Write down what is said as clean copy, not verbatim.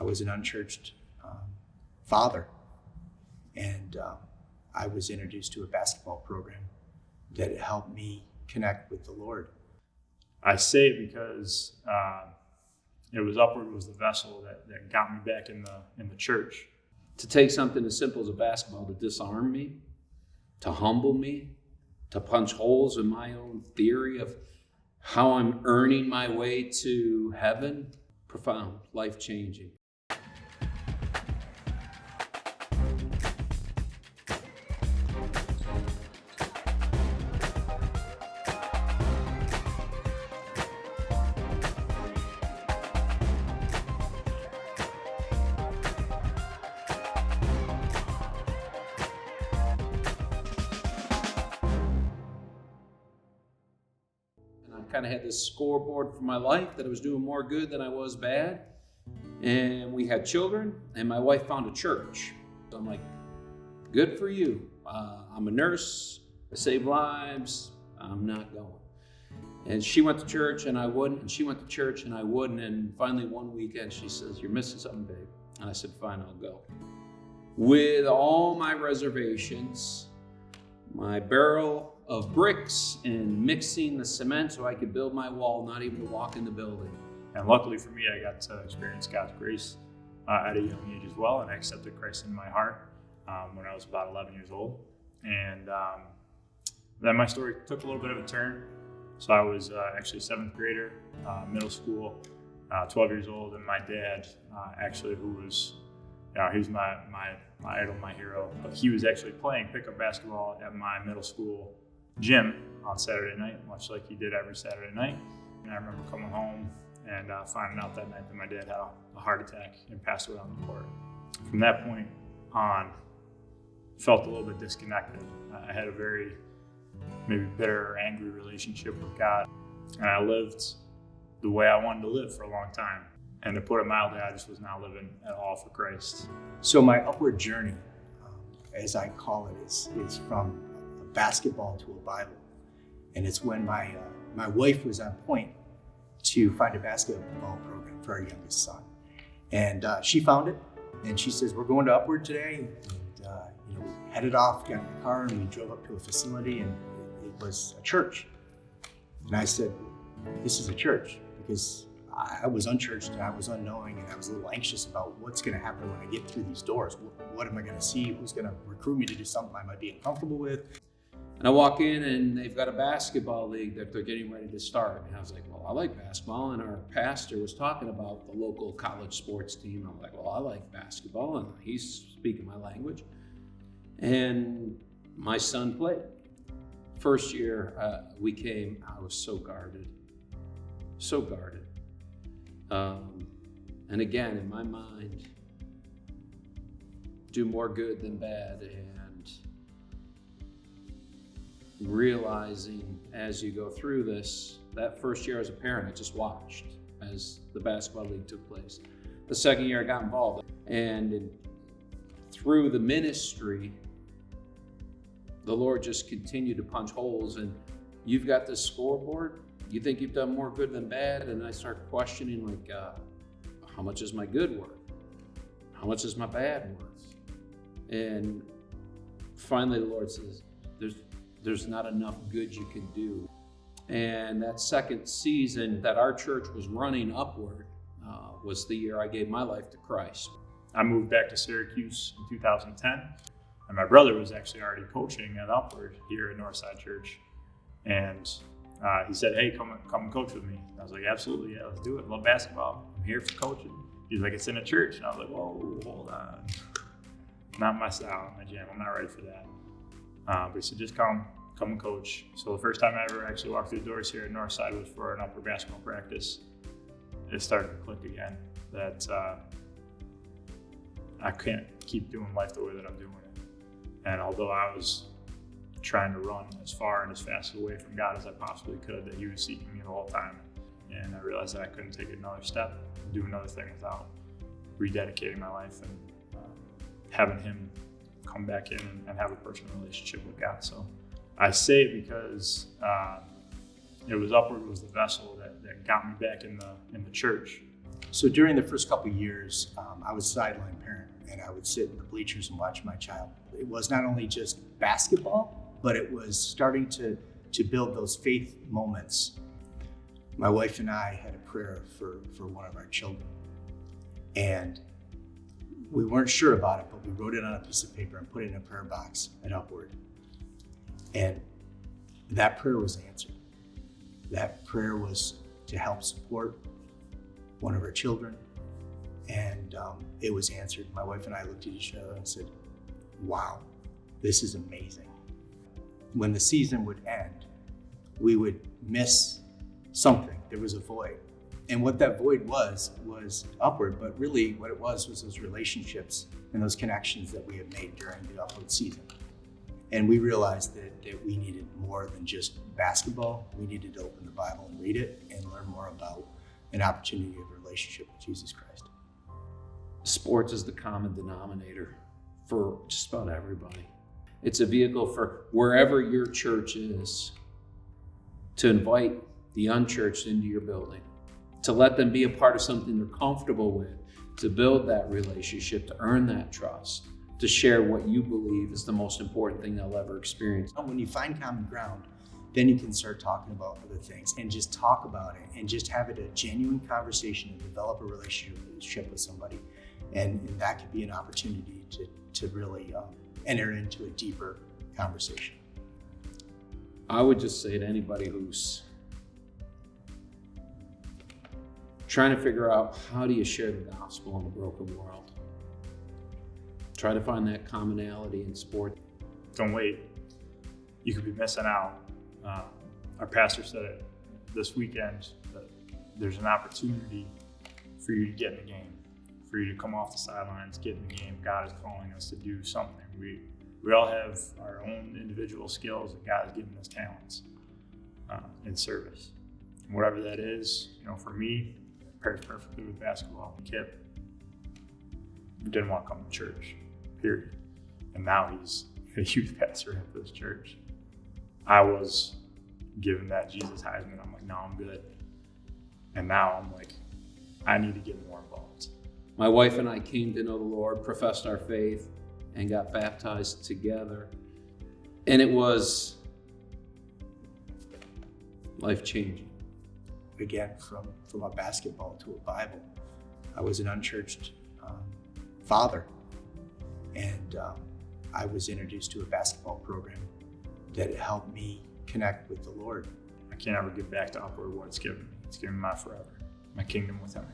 was an unchurched father, and I was introduced to a basketball program that helped me connect with the Lord. I say it because it was Upward was the vessel that got me back in the church. To take something as simple as a basketball to disarm me, to humble me, to punch holes in my own theory of how I'm earning my way to heaven, profound, life-changing. Kind of had this scoreboard for my life that I was doing more good than I was bad. And we had children, and my wife found a church. So I'm like, good for you. I'm a nurse. I save lives. I'm not going. And she went to church and I wouldn't, and she went to church and I wouldn't. And finally one weekend she says, you're missing something, babe. And I said, fine, I'll go. With all my reservations, my barrel of bricks and mixing the cement so I could build my wall, not even to walk in the building. And luckily for me, I got to experience God's grace at a young age as well, and I accepted Christ in my heart when I was about 11 years old. And then my story took a little bit of a turn. So I was actually a 7th grader, middle school, 12 years old, and my dad actually, who was he was my idol, my hero. He was actually playing pickup basketball at my middle school gym on Saturday night, much like he did every Saturday night. And I remember coming home and finding out that night that my dad had a heart attack and passed away on the court. From that point on, felt a little bit disconnected. I had a very maybe bitter or angry relationship with God, and I lived the way I wanted to live for a long time. And to put it mildly, I just was not living at all for Christ. So my upward journey, as I call it, is from a basketball to a Bible. And it's when my wife was on point to find a basketball program for our youngest son. And she found it, and she says, we're going to Upward today. And we headed off, got in the car, and we drove up to a facility, and it was a church. And I said, this is a church, because I was unchurched and I was unknowing, and I was a little anxious about what's going to happen when I get through these doors. What am I going to see? Who's going to recruit me to do something I might be uncomfortable with? And I walk in and they've got a basketball league that they're getting ready to start. And I was like, well, I like basketball. And our pastor was talking about the local college sports team. I'm like, well, I like basketball. And he's speaking my language. And my son played. First year we came, I was so guarded. So guarded. And again, in my mind, do more good than bad, and realizing as you go through this, that first year as a parent, I just watched as the basketball league took place. The second year I got involved, and through the ministry, the Lord just continued to punch holes. And you've got this scoreboard, you think you've done more good than bad, and I start questioning, like, how much is my good worth? How much is my bad worth? And finally the Lord says, there's not enough good you can do. And that second season that our church was running Upward was the year I gave my life to Christ. I moved back to Syracuse in 2010, and my brother was actually already coaching at Upward here at Northside Church. And he said, hey, come and coach with me. And I was like, absolutely, yeah, let's do it. I love basketball. I'm here for coaching. He's like, it's in a church. And I was like, whoa, hold on. Not my style, not my jam. I'm not ready for that. But he said, just come and coach. So the first time I ever actually walked through the doors here at Northside was for an Upward basketball practice. It started to click again that I can't keep doing life the way that I'm doing it. And although I was trying to run as far and as fast away from God as I possibly could, that he was seeking me the whole time. And I realized that I couldn't take another step, do another thing without rededicating my life and having him come back in and have a personal relationship with God. So I say it because it was Upward was the vessel that got me back in the church. So during the first couple of years, I was a sideline parent, and I would sit in the bleachers and watch my child. It was not only just basketball, but it was starting to build those faith moments. My wife and I had a prayer for one of our children, and we weren't sure about it, but we wrote it on a piece of paper and put it in a prayer box at Upward. And that prayer was answered. That prayer was to help support one of our children, and it was answered. My wife and I looked at each other and said, wow, this is amazing. When the season would end, we would miss something. There was a void. And what that void was Upward, but really what it was those relationships and those connections that we had made during the Upward season. And we realized that we needed more than just basketball. We needed to open the Bible and read it and learn more about an opportunity of a relationship with Jesus Christ. Sports is the common denominator for just about everybody. It's a vehicle for wherever your church is to invite the unchurched into your building, to let them be a part of something they're comfortable with, to build that relationship, to earn that trust, to share what you believe is the most important thing they'll ever experience. When you find common ground, then you can start talking about other things and just talk about it and just have it a genuine conversation and develop a relationship with somebody. And that could be an opportunity to really enter into a deeper conversation. I would just say to anybody who's trying to figure out how do you share the gospel in a broken world, try to find that commonality in sport. Don't wait. You could be missing out. Our pastor said it this weekend that there's an opportunity for you to get in the game, for you to come off the sidelines, get in the game. God is calling us to do something. We all have our own individual skills that God has given us talents in service. And whatever that is, for me, it pairs perfectly with basketball. Kip didn't want to come to church, period. And now he's a youth pastor at this church. I was given that Jesus Heisman. I'm like, no, I'm good. And now I'm like, I need to get more involved. My wife and I came to know the Lord, professed our faith, and got baptized together. And it was life-changing. Again, from a basketball to a Bible. I was an unchurched father, and I was introduced to a basketball program that helped me connect with the Lord. I can't ever get back to Upward what it's given me. It's given me my forever, my kingdom with Him.